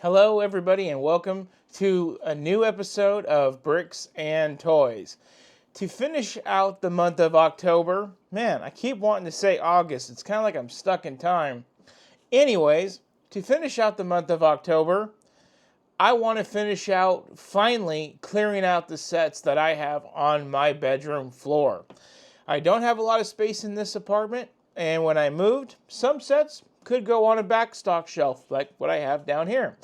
Hello, everybody, and welcome to a new episode of Bricks and Toys. To finish out the month of October, man, I keep wanting to say August. It's kind of like I'm stuck in time. Anyways, to finish out the month of October, I want to finish out finally clearing out the sets that I have on my bedroom floor. I don't have a lot of space in this apartment, and when I moved, some sets could go on a backstock shelf like what I have down here.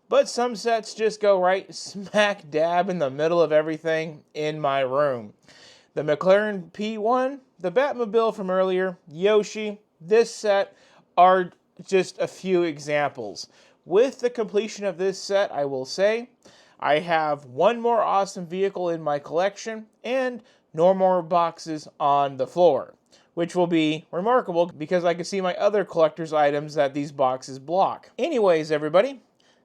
But some sets just go right smack dab in the middle of everything in my room. The McLaren P1, the Batmobile from earlier, Yoshi, this set are just a few examples. With the completion of this set, I will say, I have one more awesome vehicle in my collection and no more boxes on the floor, which will be remarkable because I can see my other collector's items that these boxes block. Anyways, everybody,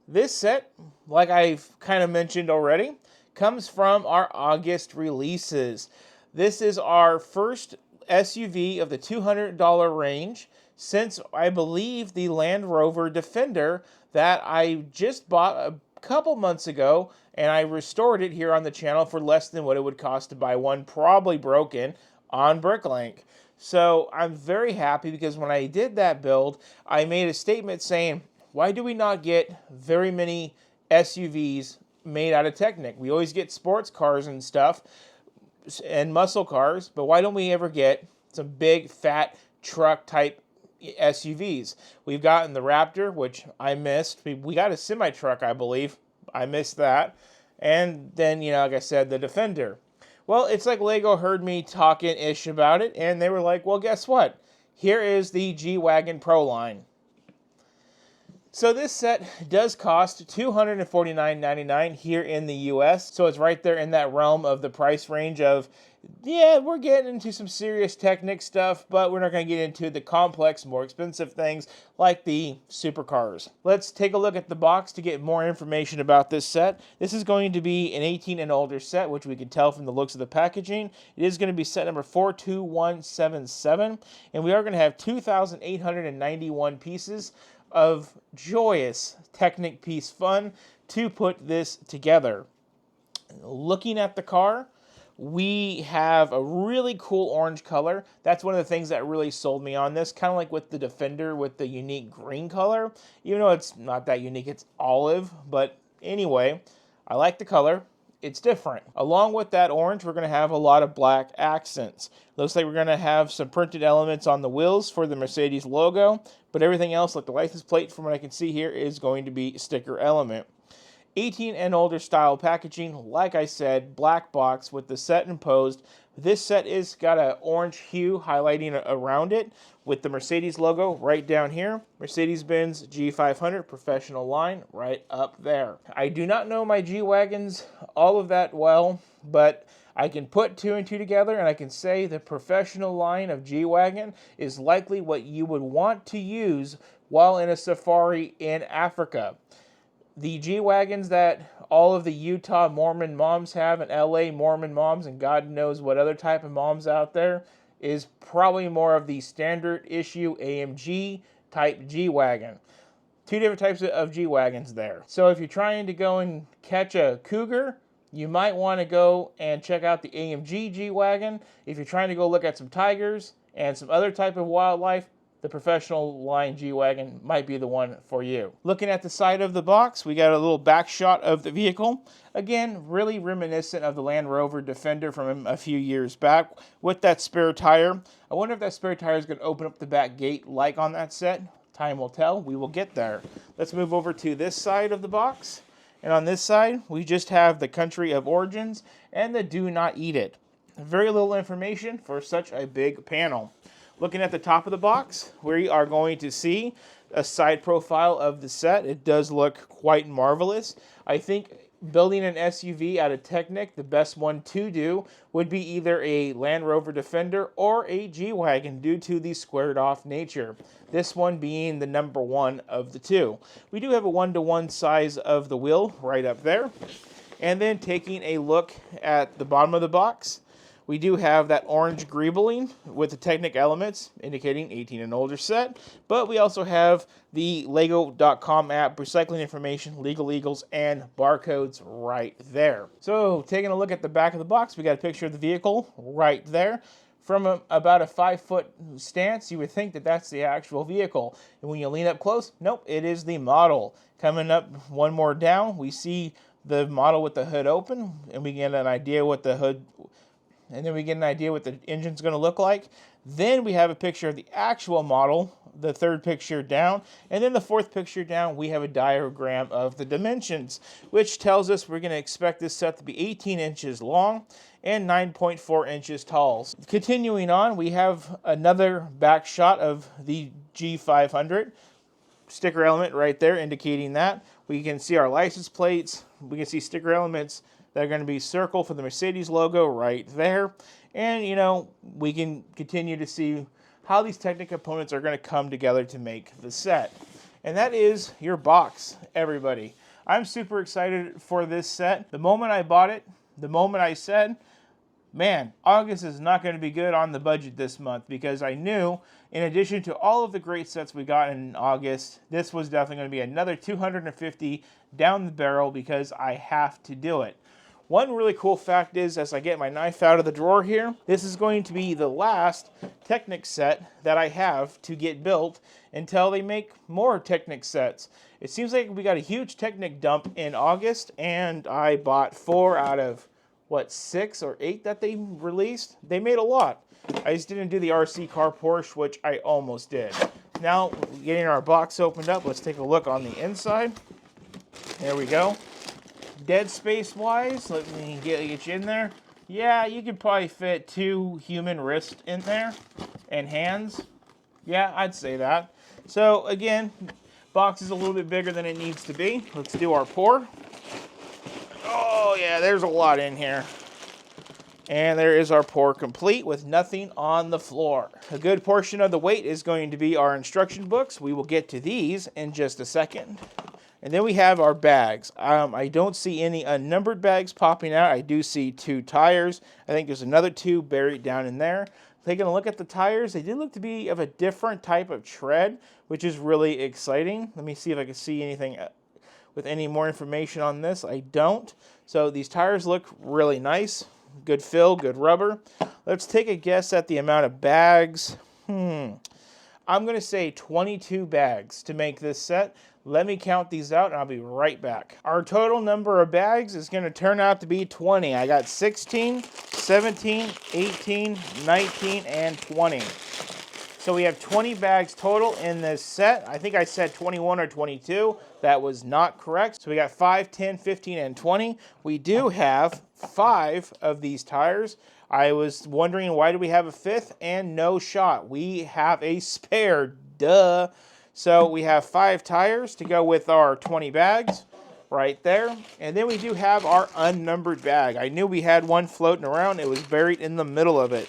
this set, like I've kind of mentioned already, comes from our August releases. This is our first SUV of the $200 range since I believe the Land Rover Defender that I just bought a couple months ago, and I restored it here on the channel for less than what it would cost to buy one, probably broken, on Bricklink. So I'm very happy because when I did that build, I made a statement saying, why do we not get very many SUVs made out of Technic? We always get sports cars and stuff and muscle cars, but why don't we ever get some big, fat, truck-type SUVs? We've gotten the Raptor, which I missed. We got a semi-truck, I believe. I missed that. And then, like I said, the Defender. Well, it's like Lego heard me talking-ish about it, and they were like, well, guess what? Here is the G-Wagon Pro line. So this set does cost $249.99 here in the US. So it's right there in that realm of the price range of, yeah, we're getting into some serious Technic stuff, but we're not going to get into the complex, more expensive things like the supercars. Let's take a look at the box to get more information about this set. This is going to be an 18 and older set, which we can tell from the looks of the packaging. It is going to be set number 42177, and we are going to have 2,891 pieces of joyous Technic piece fun to put this together. Looking at the car, we have a really cool orange color. That's one of the things that really sold me on this, kind of like with the Defender with the unique green color. Even though it's not that unique, it's olive, but anyway, I like the color. It's different. Along with that orange, we're going to have a lot of black accents. Looks like we're going to have some printed elements on the wheels for the Mercedes logo, but everything else, like the license plate from what I can see here, is going to be sticker element. 18 and older style packaging, like I said, black box with the set imposed. This set is got an orange hue highlighting around it with the Mercedes logo right down here. Mercedes-Benz G-500 professional line right up there. I do not know my G-Wagons all of that well, but I can put two and two together and I can say the professional line of G-Wagon is likely what you would want to use while in a safari in Africa. The G-Wagons that all of the Utah Mormon moms have and LA Mormon moms and God knows what other type of moms out there is probably more of the standard issue AMG type G-Wagon. Two different types of G-Wagons there. So if you're trying to go and catch a cougar, you might want to go and check out the AMG G-Wagon. If you're trying to go look at some tigers and some other type of wildlife, the professional line G-Wagon might be the one for you. Looking at the side of the box, we got a little back shot of the vehicle. Again, really reminiscent of the Land Rover Defender from a few years back with that spare tire. I wonder if that spare tire is going to open up the back gate like on that set. Time will tell. We will get there. Let's move over to this side of the box. And on this side, we just have the country of origins and the do not eat it. Very little information for such a big panel. Looking at the top of the box, we are going to see a side profile of the set. It does look quite marvelous. I think building an SUV out of Technic, the best one to do would be either a Land Rover Defender or a G-Wagon due to the squared off nature. This one being the number one of the two. We do have a 1-to-1 size of the wheel right up there. And then taking a look at the bottom of the box, We do have that orange greebling with the Technic elements indicating 18 and older set. But we also have the Lego.com app, recycling information, legal eagles, and barcodes right there. So taking a look at the back of the box, we got a picture of the vehicle right there. From about a 5-foot stance, you would think that that's the actual vehicle. And when you lean up close, nope, it is the model. Coming up one more down, we see the model with the hood open, and we get an idea what the hood, and then we get an idea what the engine's going to look like. Then we have a picture of the actual model, the third picture down, and then the fourth picture down, we have a diagram of the dimensions, which tells us we're going to expect this set to be 18 inches long and 9.4 inches tall. Continuing on, we have another back shot of the G-500 sticker element right there indicating that. We can see our license plates. We can see sticker elements that are going to be circle for the Mercedes logo right there. And, you know, we can continue to see how these Technic components are going to come together to make the set. And that is your box, everybody. I'm super excited for this set. The moment I bought it, the moment I said, man, August is not going to be good on the budget this month, because I knew, in addition to all of the great sets we got in August, this was definitely going to be another $250 down the barrel, because I have to do it. One really cool fact is, as I get my knife out of the drawer here, this is going to be the last Technic set that I have to get built until they make more Technic sets. It seems like we got a huge Technic dump in August, and I bought 4 out of, what, 6 or 8 that they released? They made a lot. I just didn't do the RC car Porsche, which I almost did. Now, getting our box opened up, let's take a look on the inside. There we go. Dead space wise, let me get you in there. Yeah, you could probably fit 2 human wrists in there and hands. Yeah, I'd say that. So again, box is a little bit bigger than it needs to be. Let's do our pour. Oh yeah, there's a lot in here. And there is our pour complete with nothing on the floor. A good portion of the weight is going to be our instruction books. We will get to these in just a second. And then we have our bags. I don't see any unnumbered bags popping out. I do see 2 tires. I think there's another 2 buried down in there. Taking a look at the tires, they did look to be of a different type of tread, which is really exciting. Let me see if I can see anything with any more information on this. I don't. So these tires look really nice. Good fill, good rubber. Let's take a guess at the amount of bags. I'm going to say 22 bags to make this set. Let me count these out and I'll be right back. Our total number of bags is going to turn out to be 20. I got 16, 17, 18, 19, and 20. So we have 20 bags total in this set. I think I said 21 or 22. That was not correct. So we got 5, 10, 15, and 20. We do have 5 of these tires. I was wondering, why do we have a 5th? And no shot. We have a spare. Duh. So we have 5 tires to go with our 20 bags right there. And then we do have our unnumbered bag. I knew we had one floating around. It was buried in the middle of it.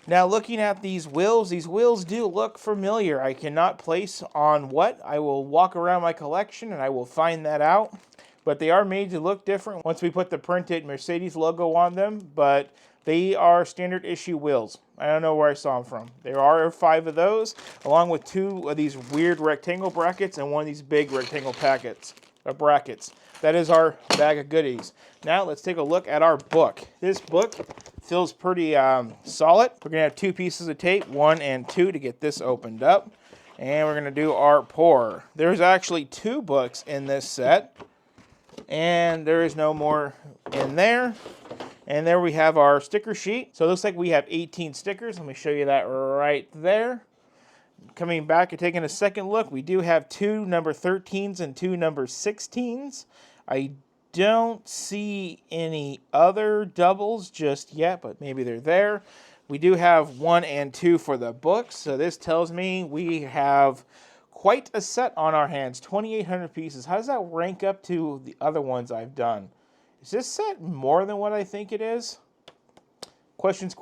Now looking at these wheels do look familiar. I cannot place on what. I will walk around my collection and I will find that out. But they are made to look different once we put the printed Mercedes logo on them. But they are standard issue wheels. I don't know where I saw them from. There are 5 of those, along with 2 of these weird rectangle brackets and 1 of these big rectangle brackets. That is our bag of goodies. Now let's take a look at our book. This book feels pretty solid. We're going to have 2 pieces of tape, 1 and 2, to get this opened up. And we're going to do our pour. There's actually 2 books in this set. And there is no more in there. And there we have our sticker sheet. So it looks like we have 18 stickers. Let me show you that right there. Coming back and taking a second look, we do have 2 number 13s and 2 number 16s. I don't see any other doubles just yet, but maybe they're there. We do have 1 and 2 for the books. So this tells me we have quite a set on our hands, 2,800 pieces. How does that rank up to the other ones I've done? Is this set more than what I think it is? Questions.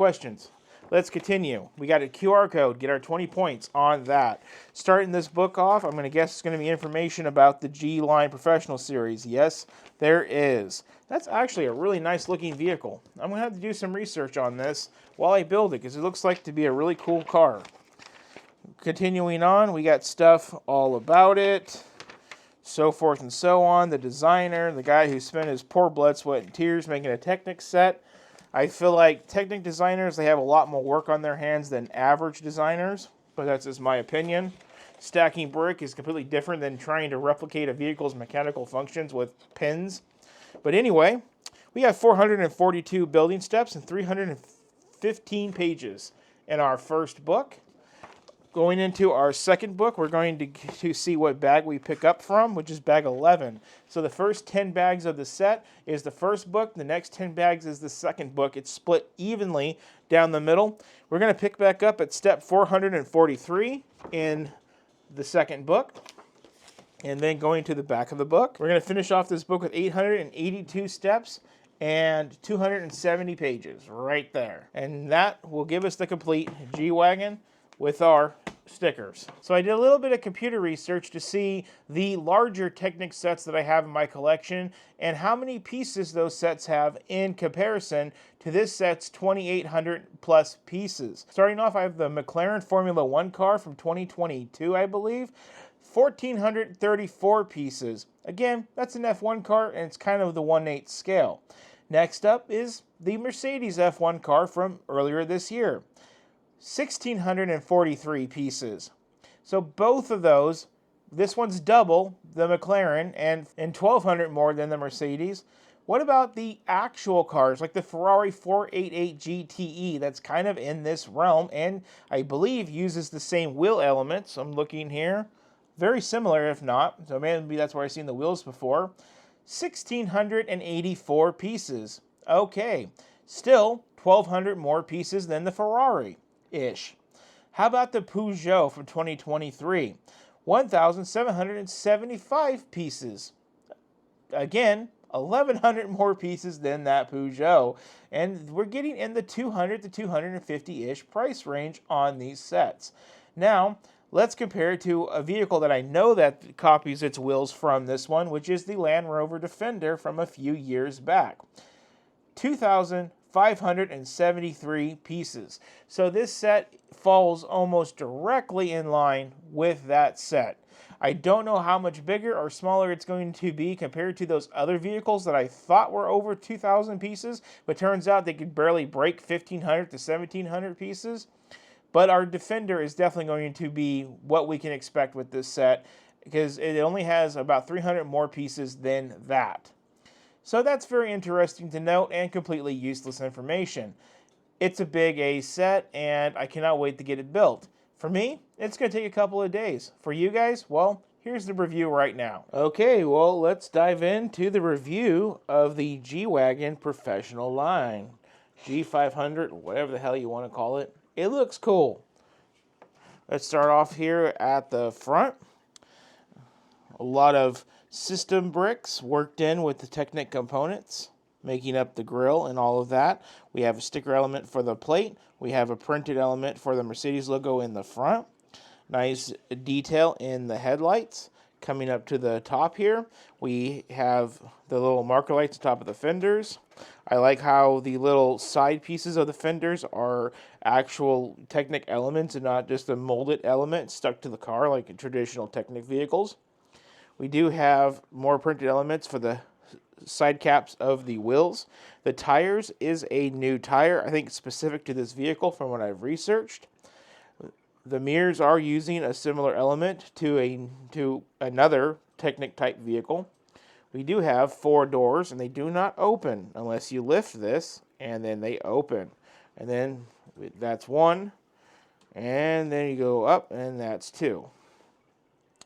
let's continue. We got a QR code, get our 20 points on that. Starting this book off, I'm going to guess it's going to be information about the G-Line Professional Series. Yes, there is. That's actually a really nice looking vehicle. I'm going to have to do some research on this while I build it because it looks like to be a really cool car. Continuing on, we got stuff all about it, so forth and so on. The designer, the guy who spent his poor blood, sweat, and tears making a Technic set. I feel like Technic designers, they have a lot more work on their hands than average designers, but that's just my opinion. Stacking brick is completely different than trying to replicate a vehicle's mechanical functions with pins. But anyway, we have 442 building steps and 315 pages in our first book. Going into our second book, we're going to see what bag we pick up from, which is bag 11. So the first 10 bags of the set is the first book. The next 10 bags is the second book. It's split evenly down the middle. We're going to pick back up at step 443 in the second book. And then going to the back of the book, we're going to finish off this book with 882 steps and 270 pages right there. And that will give us the complete G-Wagon with our stickers. So I did a little bit of computer research to see the larger Technic sets that I have in my collection and how many pieces those sets have in comparison to this set's 2,800 plus pieces. Starting off, I have the McLaren Formula One car from 2022, I believe. 1,434 pieces. Again, that's an F1 car and it's kind of the 1/8 scale. Next up is the Mercedes F1 car from earlier this year. 1,643 pieces. So both of those, this one's double the McLaren and 1,200 more than the Mercedes. What about the actual cars, like the Ferrari 488 GTE that's kind of in this realm and I believe uses the same wheel elements? I'm looking here. Very similar, if not. So maybe that's where I've seen the wheels before. 1,684 pieces. Okay, still 1,200 more pieces than the Ferrari-ish. How about the Peugeot from 2023? 1,775 pieces. Again, 1,100 more pieces than that Peugeot. And we're getting in the 200 to 250-ish price range on these sets. Now, let's compare it to a vehicle that I know that copies its wheels from this one, which is the Land Rover Defender from a few years back. 2,573 pieces. So this set falls almost directly in line with that set. I don't know how much bigger or smaller it's going to be compared to those other vehicles that I thought were over 2,000 pieces, but turns out they could barely break 1,500 to 1,700 pieces. But our Defender is definitely going to be what we can expect with this set because it only has about 300 more pieces than that. So that's very interesting to note and completely useless information. It's a big A set and I cannot wait to get it built. For me, it's going to take a couple of days. For you guys, well, here's the review right now. Okay, well, let's dive into the review of the G-Wagon Professional line. G-500, whatever the hell you want to call it. It looks cool. Let's start off here at the front. A lot of system bricks worked in with the Technic components, making up the grille and all of that. We have a sticker element for the plate. We have a printed element for the Mercedes logo in the front. Nice detail in the headlights. Coming up to the top here, we have the little marker lights on top of the fenders. I like how the little side pieces of the fenders are actual Technic elements and not just a molded element stuck to the car like in traditional Technic vehicles. We do have more printed elements for the side caps of the wheels. The tires is a new tire, I think specific to this vehicle from what I've researched. The mirrors are using a similar element to another Technic type vehicle. We do have 4 doors and they do not open unless you lift this and then they open. And then that's 1 and then you go up and that's 2.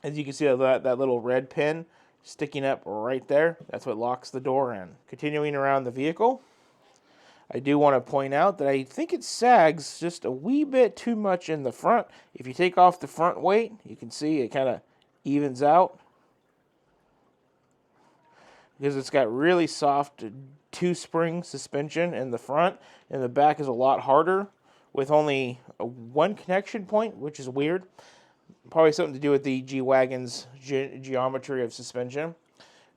As you can see that little red pin sticking up right there, that's what locks the door in. Continuing around the vehicle, I do want to point out that I think it sags just a wee bit too much in the front. If you take off the front weight, you can see it kind of evens out. Because it's got really soft 2-spring suspension in the front, and the back is a lot harder. with only one connection point, which is weird. Probably something to do with the G-Wagon's geometry of suspension.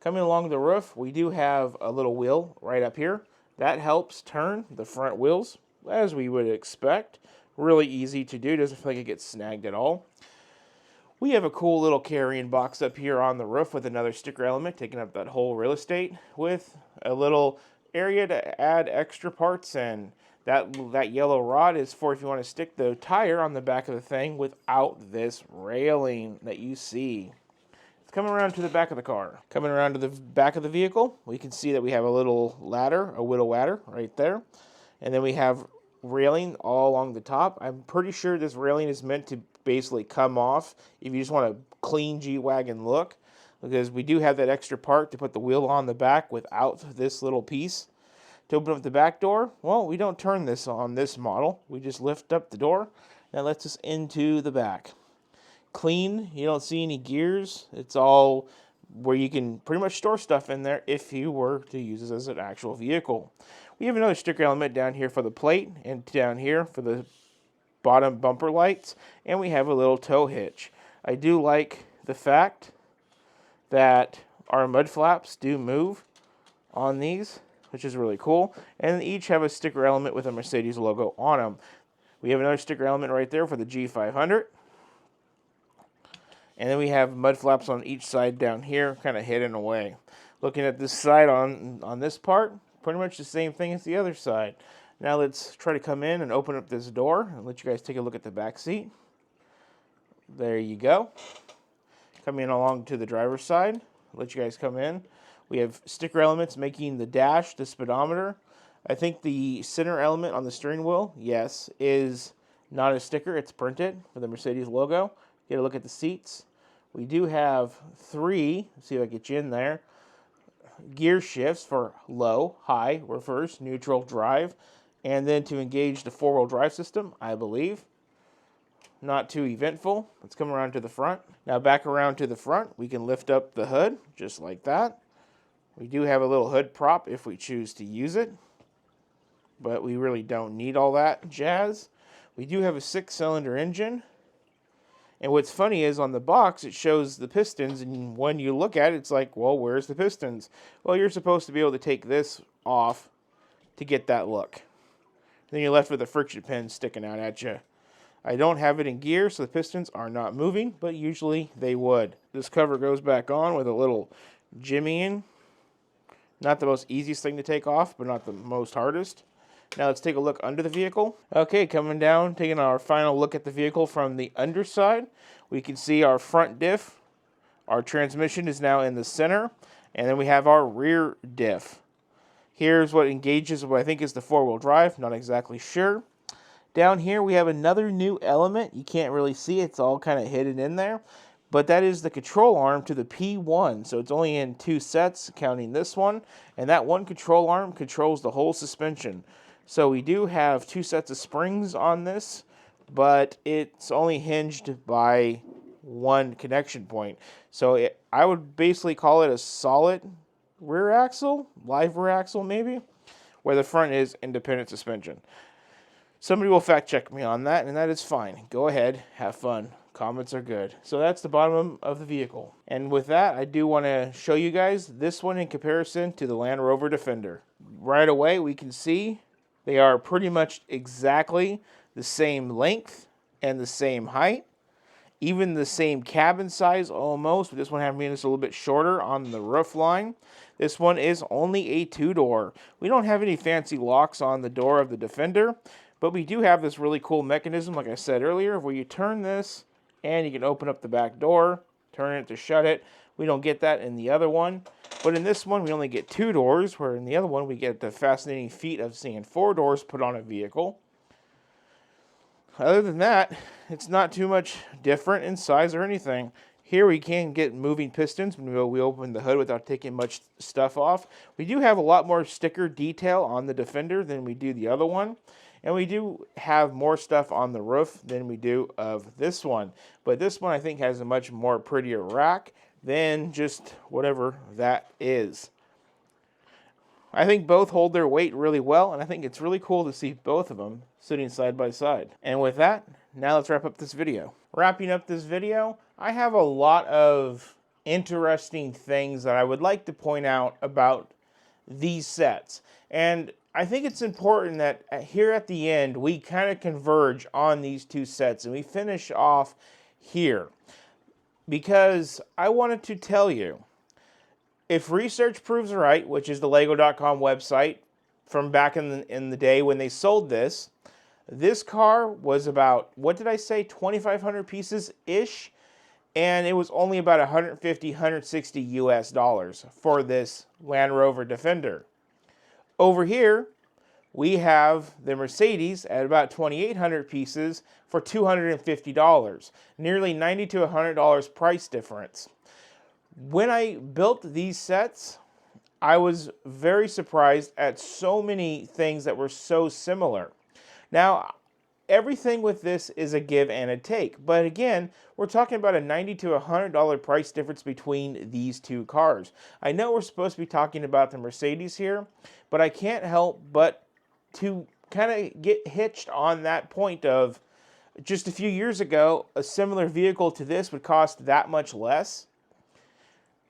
Coming along the roof, we do have a little wheel right up here. That helps turn the front wheels, as we would expect. Really easy to do, doesn't feel like it gets snagged at all. We have a cool little carrying box up here on the roof with another sticker element taking up that whole real estate with a little area to add extra parts, and that yellow rod is for if you want to stick the tire on the back of the thing without this railing that you see. It's coming around to the back of the car. Coming around to the back of the vehicle, we can see that we have a little ladder, a widow ladder right there. And then we have railing all along the top. I'm pretty sure this railing is meant to basically come off if you just want a clean G-Wagon look, because we do have that extra part to put the wheel on the back without this little piece. To open up the back door, well, we don't turn this on this model. We just lift up the door. That lets us into the back. Clean, you don't see any gears. It's all where you can pretty much store stuff in there if you were to use this as an actual vehicle. We have another sticker element down here for the plate and down here for the bottom bumper lights, and we have a little tow hitch. I do like the fact that our mud flaps do move on these, which is really cool, and they each have a sticker element with a Mercedes logo on them. We have another sticker element right there for the G-500. And then we have mud flaps on each side down here, kind of hidden away. Looking at this side on this part, pretty much the same thing as the other side. Now let's try to come in and open up this door and let you guys take a look at the back seat. There you go. Coming along to the driver's side, let you guys come in. We have sticker elements making the dash, the speedometer. I think the center element on the steering wheel, yes, is not a sticker. It's printed for the Mercedes logo. Get a look at the seats. We do have 3, let's see if I get you in there, gear shifts for low, high, reverse, neutral, drive, and then to engage the 4-wheel drive system, I believe. Not too eventful. Let's come around to the front. Now back around to the front, we can lift up the hood, just like that. We do have a little hood prop if we choose to use it, but we really don't need all that jazz. We do have a 6-cylinder engine. And what's funny is on the box, it shows the pistons, and when you look at it, it's like, well, where's the pistons? Well, you're supposed to be able to take this off to get that look. Then you're left with a friction pin sticking out at you. I don't have it in gear, so the pistons are not moving, but usually they would. This cover goes back on with a little jimmying. Not the most easiest thing to take off, but not the most hardest. Now let's take a look under the vehicle. Okay, coming down, taking our final look at the vehicle from the underside. We can see our front diff. Our transmission is now in the center. And then we have our rear diff. Here's what engages what I think is the 4-wheel drive. Not exactly sure. Down here we have another new element. You can't really see it. It's all kind of hidden in there. But that is the control arm to the P1. So it's only in 2 sets, counting this one. And that one control arm controls the whole suspension. So we do have 2 sets of springs on this, but it's only hinged by 1 connection point. So I would basically call it a solid rear axle, live rear axle maybe, where the front is independent suspension. Somebody will fact check me on that, and that is fine. Go ahead, have fun. Comments are good. So that's the bottom of the vehicle. And with that, I do want to show you guys this one in comparison to the Land Rover Defender. Right away, we can see they are pretty much exactly the same length and the same height. Even the same cabin size almost, but this one having just a little bit shorter on the roof line. This one is only a 2-door. We don't have any fancy locks on the door of the Defender, but we do have this really cool mechanism, like I said earlier, where you turn this and you can open up the back door, turn it to shut it. We don't get that in the other one. But in this one, we only get 2 doors, where in the other one, we get the fascinating feat of seeing 4 doors put on a vehicle. Other than that, it's not too much different in size or anything. Here we can get moving pistons when we open the hood without taking much stuff off. We do have a lot more sticker detail on the Defender than we do the other one. And we do have more stuff on the roof than we do of this one. But this one I think has a much more prettier rack than just whatever that is. I think both hold their weight really well, and I think it's really cool to see both of them sitting side by side. And with that, now let's wrap up this video. Wrapping up this video, I have a lot of interesting things that I would like to point out about these sets. And I think it's important that here at the end, we kind of converge on these two sets and we finish off here. Because I wanted to tell you, if research proves right, which is the Lego.com website from back in the day when they sold this, this car was about, what did I say, 2,500 pieces-ish? And it was only about 150, 160 US dollars for this Land Rover Defender. Over here, we have the Mercedes at about 2,800 pieces for $250. Nearly $90 to $100 price difference. When I built these sets, I was very surprised at so many things that were so similar. Now, everything with this is a give and a take. But again, we're talking about a $90 to $100 price difference between these two cars. I know we're supposed to be talking about the Mercedes here, but I can't help but to kind of get hitched on that point of just a few years ago, a similar vehicle to this would cost that much less.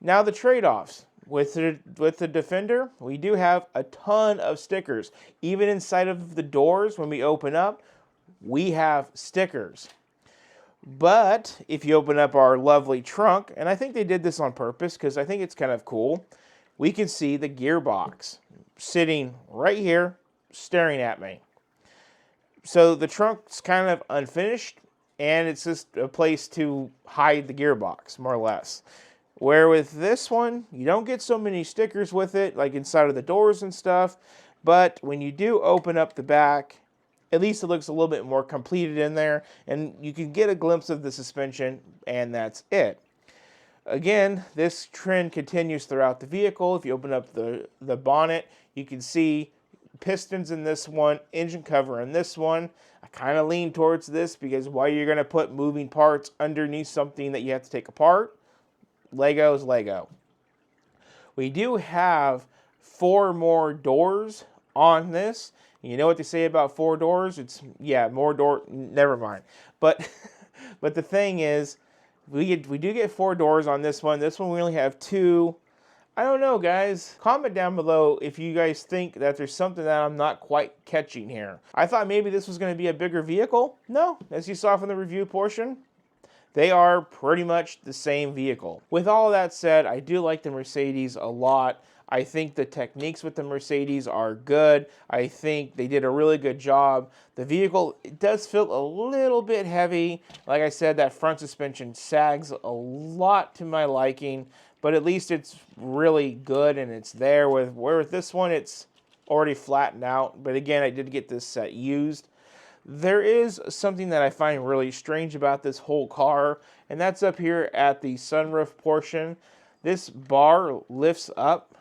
Now the trade-offs. With the Defender, we do have a ton of stickers. Even inside of the doors, when we open up, we have stickers. But if you open up our lovely trunk, and I think they did this on purpose because I think it's kind of cool, we can see the gearbox sitting right here staring at me. So the trunk's kind of unfinished, and it's just a place to hide the gearbox, more or less. Where with this one, you don't get so many stickers with it, like inside of the doors and stuff, but when you do open up the back, at least it looks a little bit more completed in there, and you can get a glimpse of the suspension, and that's it. Again, this trend continues throughout the vehicle. If you open up the bonnet, you can see pistons in this one, engine cover in this one. I kind of lean towards this because why you're going to put moving parts underneath something that you have to take apart? Lego is Lego. We do have 4 more doors on this. You know what they say about 4 doors? It's, yeah, more door, never mind. But but the thing is, we do get 4 doors on this one. This one we only have 2. I don't know, guys. Comment down below if you guys think that there's something that I'm not quite catching here. I thought maybe this was going to be a bigger vehicle. No, as you saw from the review portion, they are pretty much the same vehicle. With all that said, I do like the Mercedes a lot. I think the techniques with the Mercedes are good. I think they did a really good job. The vehicle, it does feel a little bit heavy. Like I said, that front suspension sags a lot to my liking, but at least it's really good and it's there. Where with this one, it's already flattened out. But again, I did get this set used. There is something that I find really strange about this whole car, and that's up here at the sunroof portion. This bar lifts up,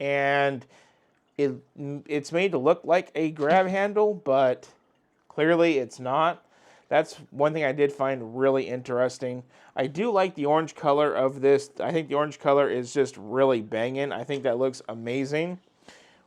and it's made to look like a grab handle, but clearly it's not. That's one thing I did find really interesting. I do like the orange color of this. I think the orange color is just really banging. I think that looks amazing.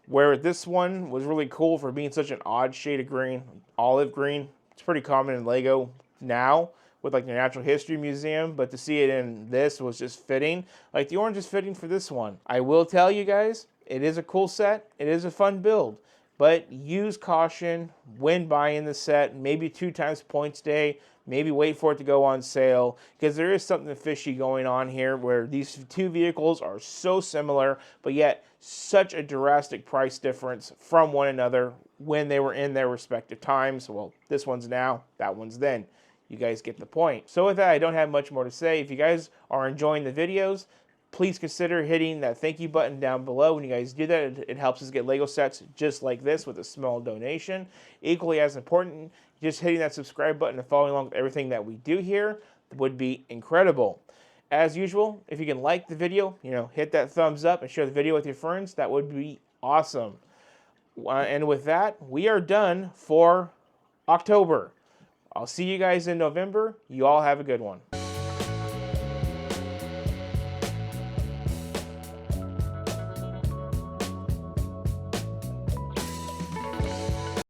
Where this one was really cool for being such an odd shade of green, olive green. It's pretty common in Lego now with like the Natural History Museum, but to see it in this was just fitting. Like the orange is fitting for this one. I will tell you guys, it is a cool set. It is a fun build, but use caution when buying the set. Maybe 2 times points day. Maybe wait for it to go on sale, because there is something fishy going on here where these 2 vehicles are so similar, but yet such a drastic price difference from one another when they were in their respective times. Well, this one's now, that one's then. You guys get the point. So with that, I don't have much more to say. If you guys are enjoying the videos, please consider hitting that thank you button down below. When you guys do that, it helps us get Lego sets just like this with a small donation. Equally as important, just hitting that subscribe button and following along with everything that we do here would be incredible. As usual, if you can like the video, hit that thumbs up and share the video with your friends. That would be awesome. And with that, we are done for October. I'll see you guys in November. You all have a good one.